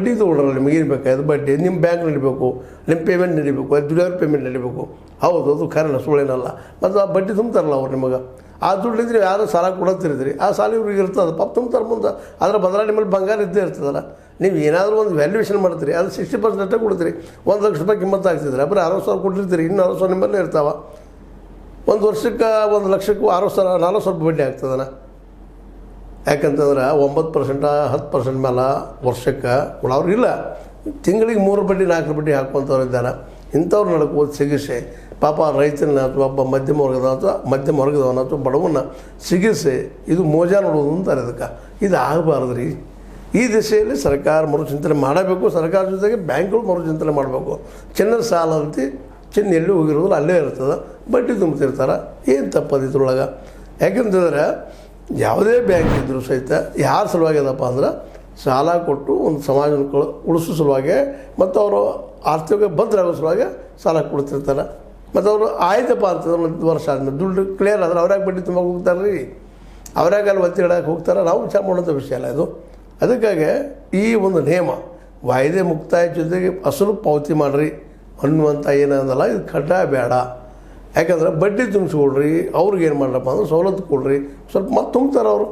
ಬಡ್ಡಿ ತೊಗೊಳ್ರಲ್ಲ, ನಿಮಗೇನು ಬೇಕಾಯ್ತು ಬಡ್ಡಿ ನಿಮ್ಮ ಬ್ಯಾಂಕ್ ನಡಿಬೇಕು, ನಿಮ್ಮ ಪೇಮೆಂಟ್ ನಡಿಬೇಕು, ದುಡಿಯೋರು ಪೇಮೆಂಟ್ ನಡಿಬೇಕು. ಹೌದು, ಅದು ಖರೇನ, ಸುಳ್ಳೇನಲ್ಲ. ಮತ್ತು ಆ ಬಡ್ಡಿ ತುಂಬ್ತಾರಲ್ಲ ಅವ್ರು ನಿಮಗೆ, ಆ ದುಡ್ಡಿದ್ರೆ ಯಾರು ಸಾಲ ಕೊಡತ್ತಿರಿದ್ರಿ, ಆ ಸಾಲ ಇವ್ರಿಗೆ ಇರ್ತದೆ, ಪಾಪ ತುಂಬ್ತಾರೆ ಮುಂದೆ. ಅದರ ಬದಲ ನಿಮ್ಮಲ್ಲಿ ಬಂಗಾರ ಇದ್ದೇ ಇರ್ತದಲ್ಲ. ನೀವು ಏನಾದರೂ ಒಂದು ವ್ಯಾಲ್ಯೂಯೇಷನ್ ಮಾಡ್ತೀರಿ, ಅದು 60% ಕೊಡ್ತೀರಿ. 1 ಲಕ್ಷ ರೂಪಾಯಿ ಕಿಮ್ಮತ್ತು ಆಗ್ತಿದ್ರೆ ಬರೀ 60,000 ಕೊಟ್ಟಿರ್ತೀರಿ, ಇನ್ನು 60,000 ನಿಮ್ಮಲ್ಲೇ ಇರ್ತಾವೆ. 1 ವರ್ಷಕ್ಕೆ 1 ಲಕ್ಷಕ್ಕೂ 60,000 40,000 ರೂಪಾಯಿ ಬಡ್ಡಿ ಆಗ್ತದನ. ಯಾಕಂತಂದ್ರೆ 9% 10% ಮೇಲೆ ವರ್ಷಕ್ಕೆ ಕೊಡೋರು ಇಲ್ಲ. ತಿಂಗಳಿಗೆ 3 ಬಡ್ಡಿ 4 ಬಡ್ಡಿ ಹಾಕುವಂಥವ್ರು ಇದ್ದಾರೆ. ಇಂಥವ್ರು ನಡ್ಕೋದು ಸಿಗಿಸೆ ಪಾಪ ರೈತನ ಅಥವಾ ಒಬ್ಬ ಮಧ್ಯಮ ವರ್ಗದವನ ಅಥವಾ ಬಡವನ್ನ ಸಿಗಿಸೆ ಇದು ಮೋಜಾ ನೋಡೋದು ಅಂತಾರೆ. ಅದಕ್ಕೆ ಇದು ಆಗಬಾರ್ದು ರೀ. ಈ ದಿಶೆಯಲ್ಲಿ ಸರ್ಕಾರ ಮರುಚಿಂತನೆ ಮಾಡಬೇಕು. ಸರ್ಕಾರ ಜೊತೆಗೆ ಬ್ಯಾಂಕ್ಗಳು ಮರುಚಿಂತನೆ ಮಾಡಬೇಕು. ಚಿನ್ನದ ಸಾಲ ಅಂತ ಚಿನ್ನ ಎಲ್ಲಿ ಹೋಗಿರೋದಿಲ್ಲ, ಅಲ್ಲೇ ಇರ್ತದೆ, ಬಡ್ಡಿ ತುಂಬ್ತಿರ್ತಾರೆ. ಏನು ತಪ್ಪದು ಇದ್ರೊಳಗೆ? ಯಾಕಂತಂದ್ರೆ ಯಾವುದೇ ಬ್ಯಾಂಕ್ ಇದ್ದರೂ ಸಹಿತ ಯಾರ ಸಲುವಾಗಿ ಅದಪ್ಪ ಅಂದ್ರೆ ಸಾಲ ಕೊಟ್ಟು ಒಂದು ಸಮಾಜವನ್ನು ಉಳಿಸೋ ಸಲುವಾಗಿ ಮತ್ತು ಅವರು ಆರ್ಥಿಕ ಭದ್ರಾಗೋ ಸಲುವಾಗಿ ಸಾಲ ಕೊಡ್ತಿರ್ತಾರೆ. ಮತ್ತು ಅವರು ಆಯ್ತಪ್ಪ ಅಂತಂದ್ರೆ 1 ವರ್ಷ ಆದಮೇಲೆ ದುಡ್ಡು ಕ್ಲಿಯರ್ ಆದರೆ ಅವ್ರಾಗ ಬಡ್ಡಿ ತುಂಬ ಹೋಗ್ತಾರೆ ರೀ, ಅವ್ರಾಗ ಅಲ್ಲಿ ಒತ್ತಿ ಇಡೋಕೆ ಹೋಗ್ತಾರೆ. ನಾವು ವಿಚಾರ ಮಾಡೋಂಥ ವಿಷಯ ಅಲ್ಲ ಇದು. ಅದಕ್ಕಾಗಿ ಈ ಒಂದು ನಿಯಮ ವಾಯ್ದೆ ಮುಕ್ತಾಯ ಜೊತೆಗೆ ಅಸಲು ಪಾವತಿ ಮಾಡಿರಿ ಅನ್ನುವಂಥ ಏನಂದಲ್ಲ, ಇದು ಕಡ್ಡಾಯ ಬೇಡ. ಯಾಕಂದ್ರೆ ಬಡ್ಡಿ ತುಂಬಿಸ್ಕೊಳ್ರಿ, ಅವ್ರಿಗೆ ಏನು ಮಾಡ್ರಪ್ಪ ಅಂದ್ರೆ ಸವಲತ್ತು ಕೊಡ್ರಿ, ಸ್ವಲ್ಪ ಮತ್ತೆ ತುಂಬ್ತಾರೆ ಅವರು.